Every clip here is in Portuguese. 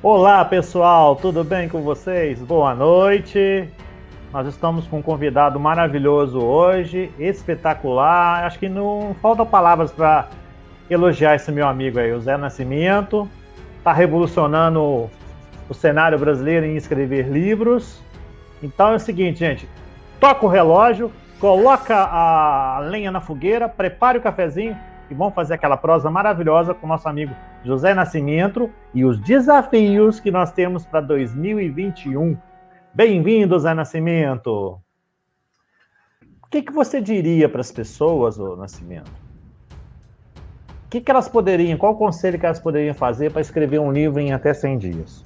Olá, pessoal, tudo bem com vocês? Boa noite. Nós estamos com um convidado maravilhoso hoje, espetacular. Acho que não faltam palavras para elogiar esse meu amigo aí, o Zé Nascimento. Está revolucionando o cenário brasileiro em escrever livros. Então é o seguinte, gente: toca o relógio, coloca a lenha na fogueira, prepare o cafezinho e vamos fazer aquela prosa maravilhosa com o nosso amigo José Nascimento e os desafios que nós temos para 2021. Bem-vindo, Zé Nascimento. O que você diria para as pessoas, ô Nascimento? O que elas poderiam, qual conselho que elas poderiam fazer para escrever um livro em até 100 dias?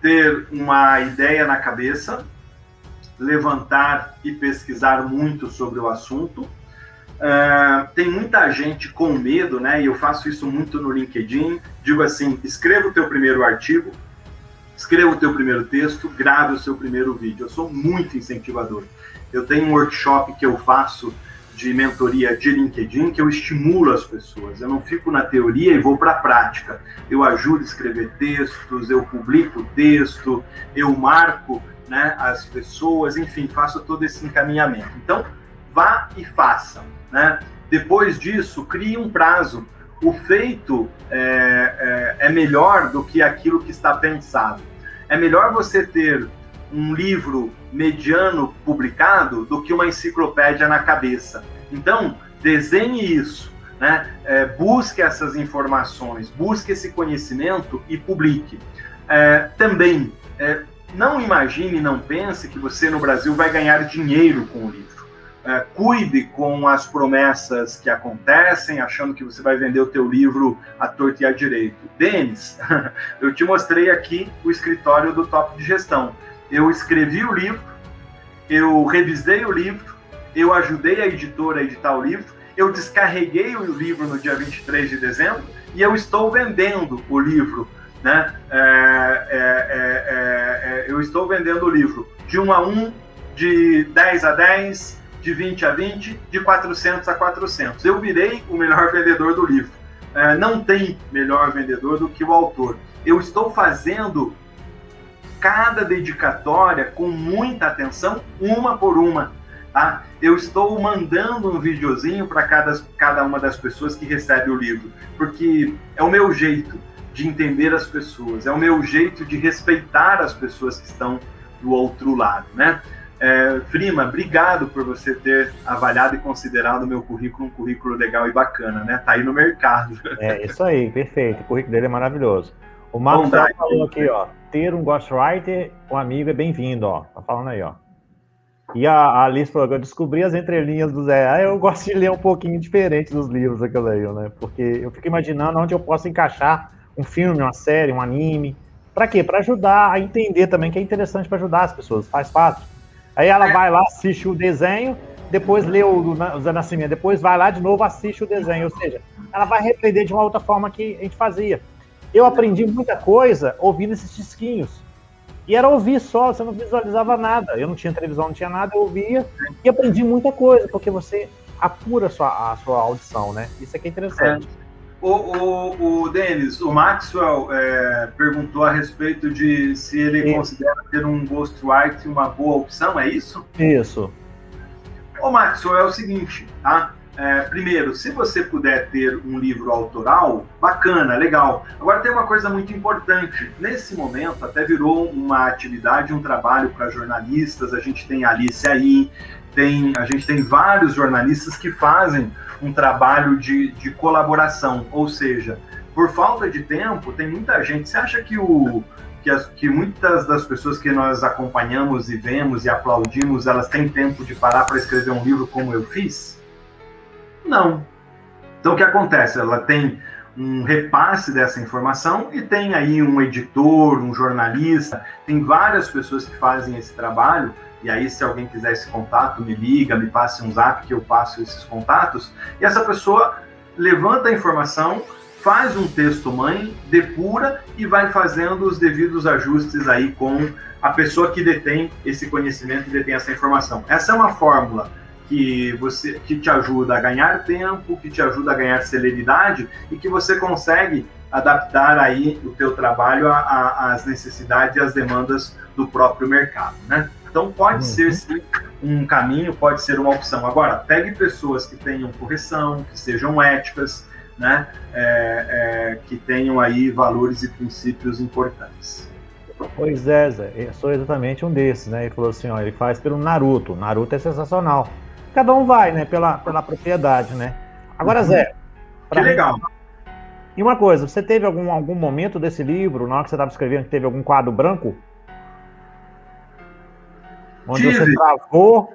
Ter uma ideia na cabeça, levantar e pesquisar muito sobre o assunto. Tem muita gente com medo, né? E eu faço isso muito no LinkedIn. Digo assim: escreva o teu primeiro artigo, escreva o teu primeiro texto, grave o seu primeiro vídeo. Eu sou muito incentivador. Eu tenho um workshop que eu faço de mentoria de LinkedIn, que eu estimulo as pessoas. Eu não fico na teoria e vou para a prática. Eu ajudo a escrever textos, eu publico texto, eu marco, né, as pessoas, enfim, faço todo esse encaminhamento. Então, vá e faça, né? Depois disso, crie um prazo. O feito é melhor do que aquilo que está pensado. É melhor você ter um livro mediano publicado do que uma enciclopédia na cabeça. Então, desenhe isso, né? Busque essas informações, busque esse conhecimento e publique. Também, não imagine, não pense que você no Brasil vai ganhar dinheiro com o livro. Cuide com as promessas que acontecem, achando que você vai vender o teu livro à torta e à direito. Denis, eu te mostrei aqui o escritório do Top de Gestão. Eu escrevi o livro, eu revisei o livro, eu ajudei a editora a editar o livro, eu descarreguei o livro no dia 23 de dezembro e eu estou vendendo o livro, né? Eu estou vendendo o livro de 1 a 1, de 10 a 10, de 20 a 20, de 400 a 400. Eu virei o melhor vendedor do livro. Não tem melhor vendedor do que o autor. Eu estou fazendo cada dedicatória com muita atenção, uma por uma. Tá? Eu estou mandando um videozinho para cada uma das pessoas que recebe o livro, porque é o meu jeito de entender as pessoas, é o meu jeito de respeitar as pessoas que estão do outro lado, né? Prima, obrigado por você ter avaliado e considerado o meu currículo um currículo legal e bacana, né? Tá aí no mercado. É isso aí, perfeito. O currículo dele é maravilhoso. O Marcos falou aqui, ó, ter um ghostwriter, um amigo é bem-vindo, ó. Tá falando aí, ó. E a Alice falou que eu descobri as entrelinhas do Zé. Eu gosto de ler um pouquinho diferente dos livros que eu leio, né? Porque eu fico imaginando onde eu posso encaixar um filme, uma série, um anime. Pra quê? Pra ajudar a entender também, que é interessante pra ajudar as pessoas, faz fácil. Aí ela vai lá, assiste o desenho, depois lê o Zé Nascimento, depois vai lá de novo, assiste o desenho. Ou seja, ela vai repreender de uma outra forma que a gente fazia. Eu aprendi muita coisa ouvindo esses disquinhos. E era ouvir só, você não visualizava nada. Eu não tinha televisão, não tinha nada, eu ouvia e aprendi muita coisa, porque você apura a sua audição, né? Isso aqui é interessante. O Denis, o Maxwell perguntou a respeito de se ele considera ter um ghostwriter uma boa opção, é isso? Isso. O Maxwell, é o seguinte, tá? Primeiro, se você puder ter um livro autoral, bacana, legal. Agora tem uma coisa muito importante. Nesse momento, até virou uma atividade, um trabalho para jornalistas. A gente tem a Alice aí, a gente tem vários jornalistas que fazem um trabalho de colaboração. Ou seja, por falta de tempo, tem muita gente. Você acha que muitas das pessoas que nós acompanhamos e vemos e aplaudimos, elas têm tempo de parar para escrever um livro como eu fiz? Não. Então, o que acontece? Ela tem um repasse dessa informação e tem aí um editor, um jornalista, tem várias pessoas que fazem esse trabalho, e aí se alguém quiser esse contato, me liga, me passe um zap que eu passo esses contatos, e essa pessoa levanta a informação, faz um texto-mãe, depura e vai fazendo os devidos ajustes aí com a pessoa que detém esse conhecimento e detém essa informação. Essa é uma fórmula que te ajuda a ganhar tempo, que te ajuda a ganhar celeridade e que você consegue adaptar aí o teu trabalho às necessidades e às demandas do próprio mercado, né? Então pode ser sim um caminho, pode ser uma opção. Agora, pegue pessoas que tenham correção, que sejam éticas, né? Que tenham aí valores e princípios importantes. Pois é, Zé, eu sou exatamente um desses, né? Ele falou assim, ó, ele faz pelo Naruto. Naruto é sensacional. Cada um vai, né? Pela propriedade, né? Agora, Zé... Que legal. E uma coisa, você teve algum momento desse livro, na hora que você estava escrevendo, que teve algum quadro branco? Onde você travou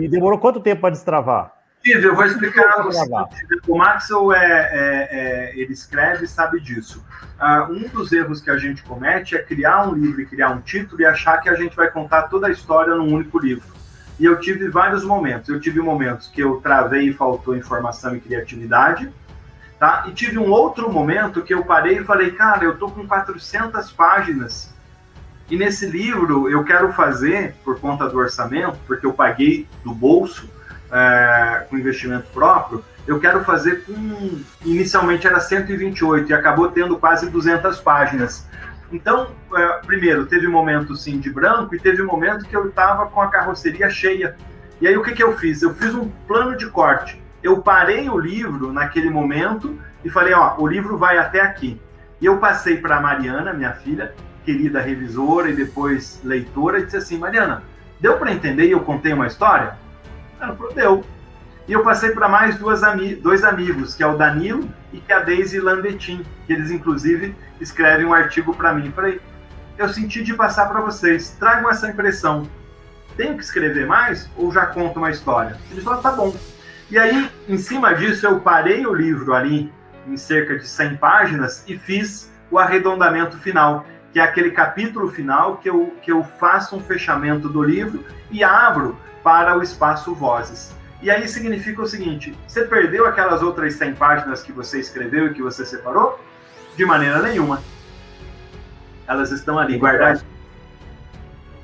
e demorou quanto tempo para destravar? Tive, eu vou explicar. O Maxwell ele escreve e sabe disso. Um dos erros que a gente comete é criar um livro e criar um título e achar que a gente vai contar toda a história num único livro. E eu tive vários momentos. Eu tive momentos que eu travei e faltou informação e criatividade. Tá? E tive um outro momento que eu parei e falei, cara, eu tô com 400 páginas e nesse livro eu quero fazer, por conta do orçamento, porque eu paguei do bolso, com investimento próprio, eu quero fazer com... Inicialmente era 128 e acabou tendo quase 200 páginas. Então, primeiro, teve um momento sim de branco e teve um momento que eu estava com a carroceria cheia. E aí o que eu fiz? Eu fiz um plano de corte. Eu parei o livro naquele momento e falei, ó, o livro vai até aqui. E eu passei para a Mariana, minha filha, querida revisora e depois leitora, e disse assim, Mariana, deu para entender e eu contei uma história? Ela falou, deu. E eu passei para mais dois amigos, que é o Danilo e que é a Deise Landetin, que eles, inclusive, escrevem um artigo para mim. Falei, eu senti de passar para vocês, tragam essa impressão. Tenho que escrever mais ou já conto uma história? Eles falaram, tá bom. E aí, em cima disso, eu parei o livro ali, em cerca de 100 páginas, e fiz o arredondamento final, que é aquele capítulo final que eu faço um fechamento do livro e abro para o espaço Vozes. E aí significa o seguinte, você perdeu aquelas outras 100 páginas que você escreveu e que você separou? De maneira nenhuma. Elas estão ali, guardadas.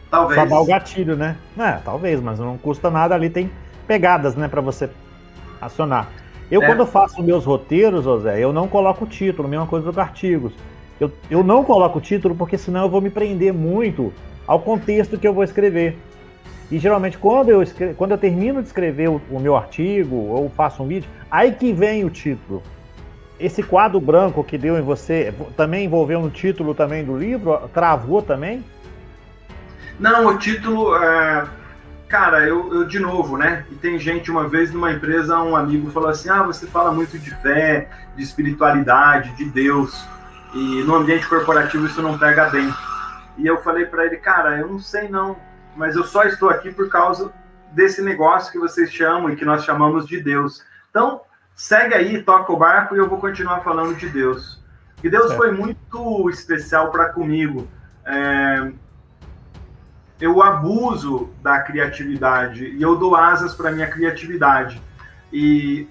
Talvez. Só dá o gatilho, né? Talvez, mas não custa nada, ali tem pegadas, né, para você acionar. Quando eu faço meus roteiros, José, eu não coloco o título, mesma coisa dos artigos. Eu não coloco o título porque senão eu vou me prender muito ao contexto que eu vou escrever. E geralmente quando eu termino de escrever o meu artigo ou faço um vídeo, aí que vem o título. Esse quadro branco que deu em você, também envolveu no título também do livro? Travou também? Não, o título... Cara, eu de novo, né? E tem gente, uma vez numa empresa, um amigo falou assim, você fala muito de fé, de espiritualidade, de Deus, e no ambiente corporativo isso não pega bem. E eu falei para ele, cara, eu não sei não, mas eu só estou aqui por causa desse negócio que vocês chamam e que nós chamamos de Deus. Então, segue aí, toca o barco e eu vou continuar falando de Deus. E Deus foi muito especial para comigo. Eu abuso da criatividade e eu dou asas para minha criatividade. E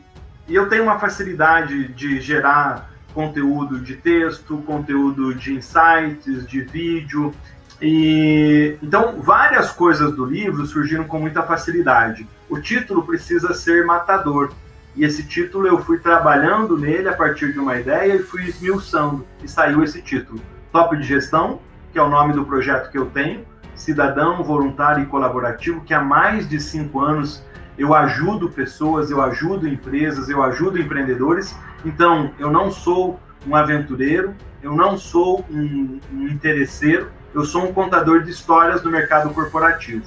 eu tenho uma facilidade de gerar conteúdo de texto, conteúdo de insights, de vídeo. E então, várias coisas do livro surgiram com muita facilidade. O título precisa ser matador. E esse título eu fui trabalhando nele a partir de uma ideia e fui esmiuçando. E saiu esse título. Top de Gestão, que é o nome do projeto que eu tenho. Cidadão, voluntário e colaborativo, que há mais de 5 anos eu ajudo pessoas, eu ajudo empresas, eu ajudo empreendedores. Então, eu não sou um aventureiro, eu não sou um interesseiro, eu sou um contador de histórias do mercado corporativo.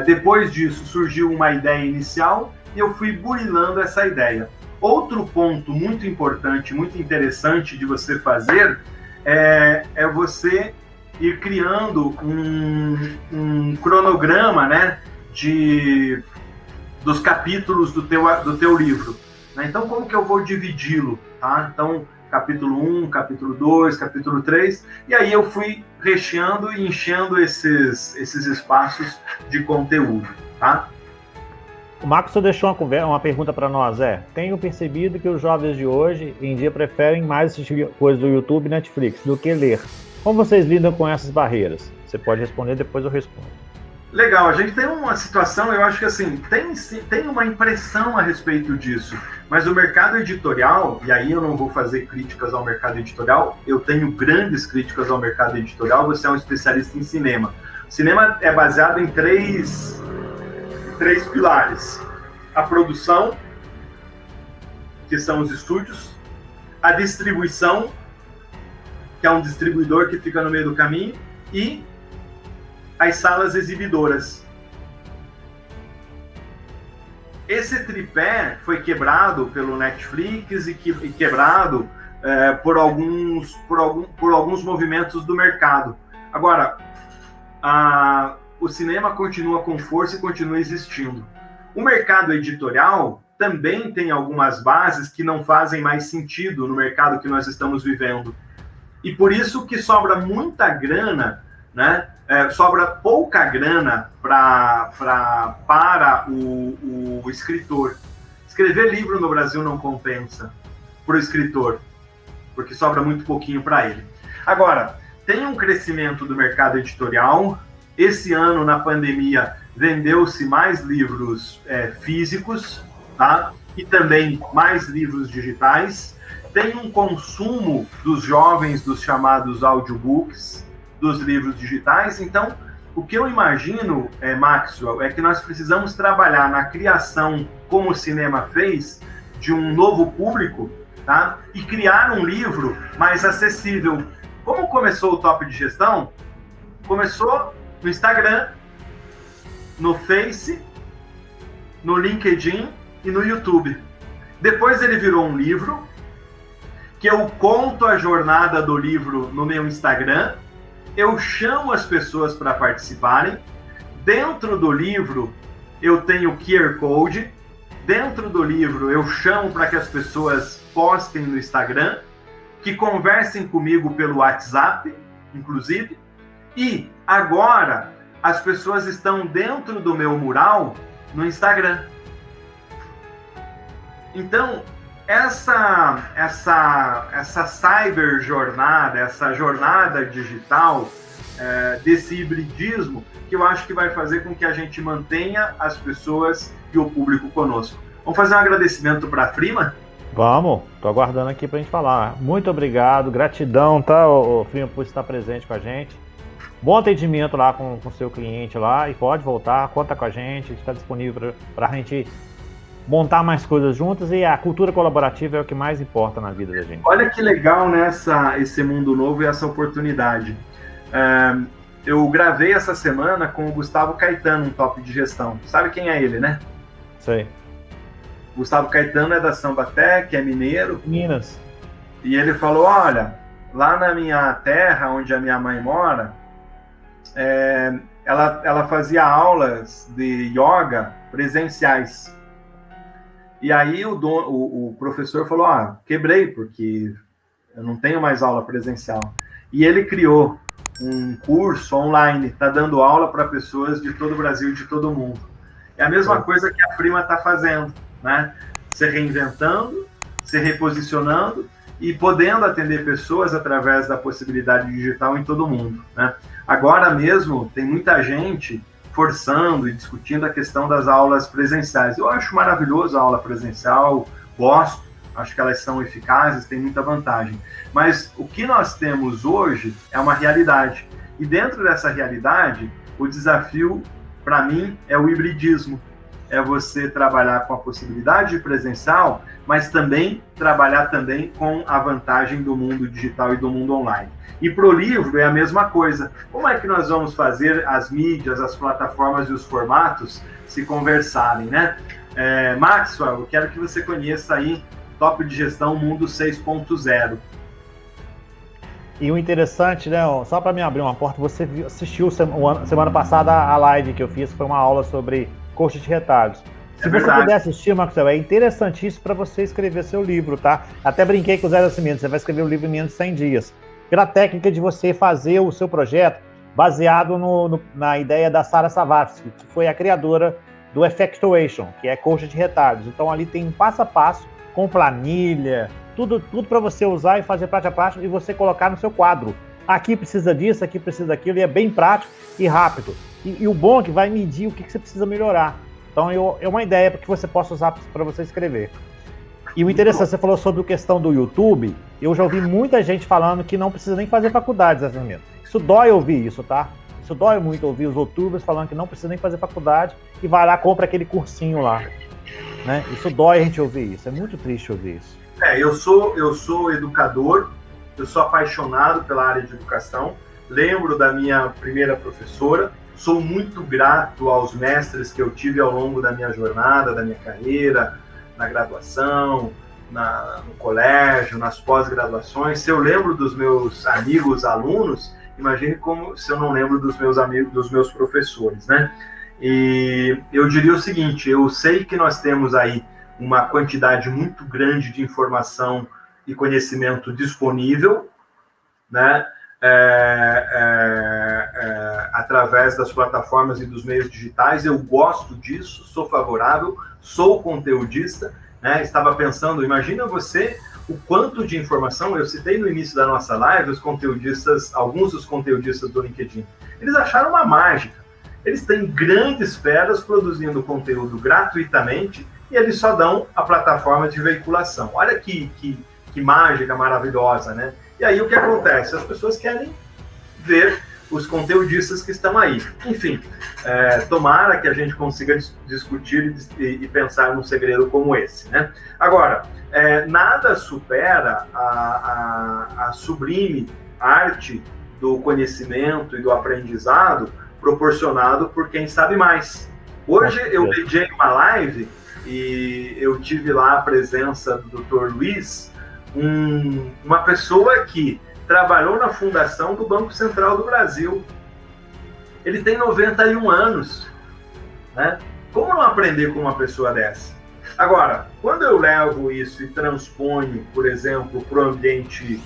Depois disso, surgiu uma ideia inicial e eu fui burilando essa ideia. Outro ponto muito importante, muito interessante de você fazer é você ir criando um cronograma, né, dos capítulos do teu livro. Né? Então, como que eu vou dividi-lo? Tá? Então, capítulo 1, capítulo 2, capítulo 3, e aí eu fui recheando e enchendo esses espaços de conteúdo. Tá? O Marcos deixou uma pergunta para nós, tenho percebido que os jovens de hoje em dia preferem mais assistir coisas do YouTube e Netflix do que ler. Como vocês lidam com essas barreiras? Você pode responder, depois eu respondo. Legal, a gente tem uma situação, eu acho que assim, tem uma impressão a respeito disso, mas o mercado editorial, e aí eu não vou fazer críticas ao mercado editorial, eu tenho grandes críticas ao mercado editorial, você é um especialista em cinema. O cinema é baseado em três pilares: a produção, que são os estúdios, a distribuição, que é um distribuidor que fica no meio do caminho, e as salas exibidoras. Esse tripé foi quebrado pelo Netflix e quebrado por alguns movimentos do mercado. Agora, o cinema continua com força e continua existindo. O mercado editorial também tem algumas bases que não fazem mais sentido no mercado que nós estamos vivendo. E por isso que sobra muita grana, né? Sobra pouca grana para o escritor. Escrever livro no Brasil não compensa para o escritor, porque sobra muito pouquinho para ele. Agora, tem um crescimento do mercado editorial. Esse ano, na pandemia, vendeu-se mais livros físicos, tá? E também mais livros digitais. Tem um consumo dos jovens dos chamados audiobooks, dos livros digitais. Então, o que eu imagino, Maxwell, é que nós precisamos trabalhar na criação, como o cinema fez, de um novo público, tá? E criar um livro mais acessível. Como começou o Top de Gestão? Começou no Instagram, no Face, no LinkedIn e no YouTube. Depois ele virou um livro, que eu conto a jornada do livro no meu Instagram, eu chamo as pessoas para participarem. Dentro do livro, eu tenho QR Code. Dentro do livro, eu chamo para que as pessoas postem no Instagram, que conversem comigo pelo WhatsApp, inclusive. E agora, as pessoas estão dentro do meu mural no Instagram. Então, essa cyber jornada, essa jornada digital, desse hibridismo, que eu acho que vai fazer com que a gente mantenha as pessoas e o público conosco. Vamos fazer um agradecimento para a Frima? Vamos, tô aguardando aqui pra gente falar. Muito obrigado, gratidão, tá, Frima, por estar presente com a gente. Bom atendimento lá com o seu cliente lá, e pode voltar, conta com a gente está disponível para a gente montar mais coisas juntas, e a cultura colaborativa é o que mais importa na vida da gente. Olha que legal, né, esse mundo novo e essa oportunidade. Eu gravei essa semana com o Gustavo Caetano, um Top de Gestão. Sabe quem é ele, né? Sei. Gustavo Caetano é da Sambatec, é mineiro. Minas. E ele falou, olha, lá na minha terra, onde a minha mãe mora, ela fazia aulas de yoga presenciais. E aí o professor falou, quebrei, porque eu não tenho mais aula presencial. E ele criou um curso online, está dando aula para pessoas de todo o Brasil e de todo o mundo. É a mesma coisa que a Frima está fazendo, né? Se reinventando, se reposicionando e podendo atender pessoas através da possibilidade digital em todo o mundo, né? Agora mesmo tem muita gente forçando e discutindo a questão das aulas presenciais. Eu acho maravilhoso a aula presencial, gosto, acho que elas são eficazes, tem muita vantagem. Mas o que nós temos hoje é uma realidade. E dentro dessa realidade, o desafio, para mim, é o hibridismo. É você trabalhar com a possibilidade de presencial, mas também trabalhar também com a vantagem do mundo digital e do mundo online. E para o livro é a mesma coisa. Como é que nós vamos fazer as mídias, as plataformas e os formatos se conversarem, né? Maxwell, eu quero que você conheça aí Top de Gestão Mundo 6.0. E o interessante, né, só para me abrir uma porta, você assistiu semana passada a live que eu fiz, foi uma aula sobre coach de retalhos. Se você puder assistir, Maxwell, é interessantíssimo para você escrever seu livro, tá? Até brinquei com o Zé Nascimento, você vai escrever o livro em menos de 100 dias. Pela técnica de você fazer o seu projeto baseado na ideia da Sara Savatsky, que foi a criadora do Effectuation, que é coach de retalhos. Então ali tem um passo a passo, com planilha, tudo para você usar e fazer prática a prática e você colocar no seu quadro. aqui precisa disso, aqui precisa daquilo, e é bem prático e rápido. E o bom é que vai medir o que você precisa melhorar. Então, é uma ideia para que você possa usar para você escrever. E o interessante, você falou sobre a questão do YouTube, eu já ouvi muita gente falando que não precisa nem fazer faculdade, Zé Firmino. Isso dói ouvir isso, tá? Isso dói muito ouvir os youtubers falando que não precisa nem fazer faculdade e vai lá, compra aquele cursinho lá. Né? Isso dói a gente ouvir isso, é muito triste ouvir isso. Eu sou educador, eu sou apaixonado pela área de educação, lembro da minha primeira professora, sou muito grato aos mestres que eu tive ao longo da minha jornada, da minha carreira, na graduação, no colégio, nas pós-graduações. Se eu lembro dos meus amigos alunos, imagine como se eu não lembro dos meus amigos, dos meus professores, né? E eu diria o seguinte, eu sei que nós temos aí uma quantidade muito grande de informação e conhecimento disponível, né? Através das plataformas e dos meios digitais. Eu gosto disso, sou favorável, sou conteudista, né? Estava pensando, imagina você o quanto de informação, eu citei no início da nossa live os conteudistas, alguns dos conteudistas do LinkedIn, eles acharam uma mágica, eles têm grandes feras produzindo conteúdo gratuitamente e eles só dão a plataforma de veiculação. Olha que mágica maravilhosa, né? E aí o que acontece? As pessoas querem ver os conteudistas que estão aí. Enfim, tomara que a gente consiga discutir e pensar num segredo como esse, né? Agora, nada supera a sublime arte do conhecimento e do aprendizado proporcionado por quem sabe mais. Hoje eu mediei uma live e eu tive lá a presença do Dr. Luiz, uma pessoa que trabalhou na fundação do Banco Central do Brasil. Ele tem 91 anos, né? Como não aprender com uma pessoa dessa? Agora, quando eu levo isso e transponho, por exemplo, para o ambiente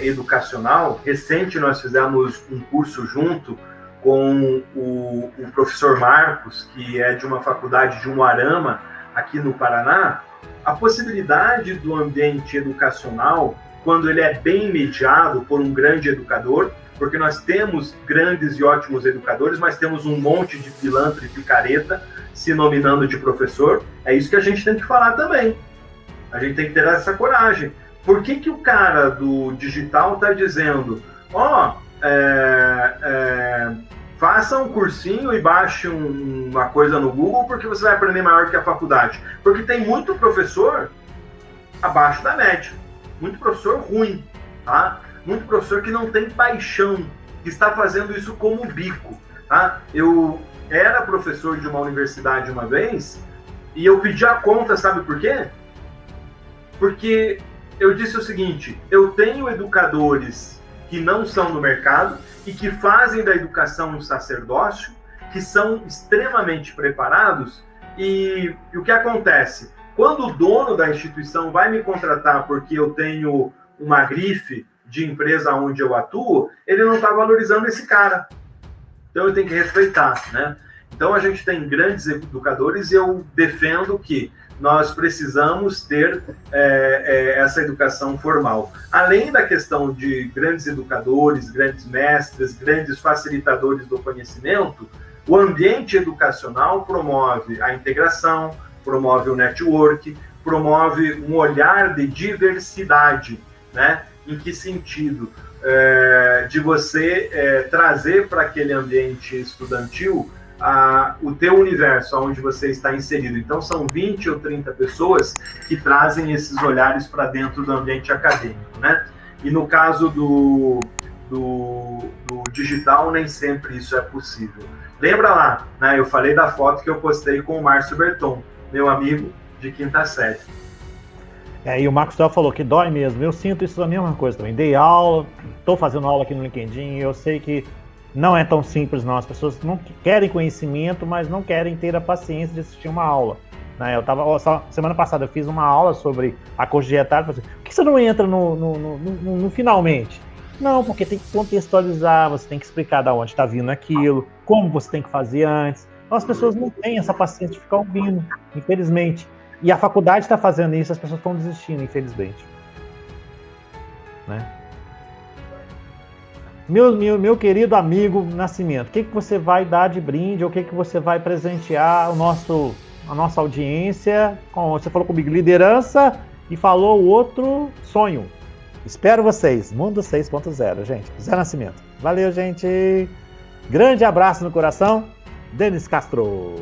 educacional, recente nós fizemos um curso junto com o professor Marcos, que é de uma faculdade de Umuarama, aqui no Paraná. A possibilidade do ambiente educacional, quando ele é bem mediado por um grande educador, porque nós temos grandes e ótimos educadores, mas temos um monte de pilantra e picareta se nominando de professor, é isso que a gente tem que falar também. A gente tem que ter essa coragem. Por que o cara do digital está dizendo, faça um cursinho e baixe uma coisa no Google porque você vai aprender maior que a faculdade? Porque tem muito professor abaixo da média, muito professor ruim, tá? Muito professor que não tem paixão, que está fazendo isso como bico, tá? Eu era professor de uma universidade uma vez e eu pedi a conta, sabe por quê? Porque eu disse o seguinte, eu tenho educadores que não são no mercado e que fazem da educação um sacerdócio, que são extremamente preparados, e o que acontece? Quando o dono da instituição vai me contratar porque eu tenho uma grife de empresa onde eu atuo, ele não está valorizando esse cara. Então eu tenho que respeitar, né? Então a gente tem grandes educadores e eu defendo que nós precisamos ter essa educação formal. Além da questão de grandes educadores, grandes mestres, grandes facilitadores do conhecimento, o ambiente educacional promove a integração, promove o network, promove um olhar de diversidade, né? Em que sentido? De você trazer para aquele ambiente estudantil o teu universo, onde você está inserido. Então, são 20 ou 30 pessoas que trazem esses olhares para dentro do ambiente acadêmico, né? E no caso do digital, nem sempre isso é possível. Lembra lá, né? Eu falei da foto que eu postei com o Márcio Berton, meu amigo de quinta série. E o Marcos Del falou que dói mesmo. Eu sinto isso a mesma coisa também. Dei aula, estou fazendo aula aqui no LinkedIn, eu sei que não é tão simples, não. As pessoas não querem conhecimento, mas não querem ter a paciência de assistir uma aula. Né? Semana passada eu fiz uma aula sobre acordo dietário. Por que você não entra no finalmente? Não, porque tem que contextualizar, você tem que explicar de onde está vindo aquilo, como você tem que fazer antes. Então as pessoas não têm essa paciência de ficar ouvindo, infelizmente. E a faculdade está fazendo isso, as pessoas estão desistindo, infelizmente. Né? Meu querido amigo Nascimento, o que você vai dar de brinde, ou o que você vai presentear a nossa audiência? Você falou comigo liderança e falou o outro sonho. Espero vocês. Mundo 6.0, gente. Zé Nascimento. Valeu, gente. Grande abraço no coração. Denis Castro.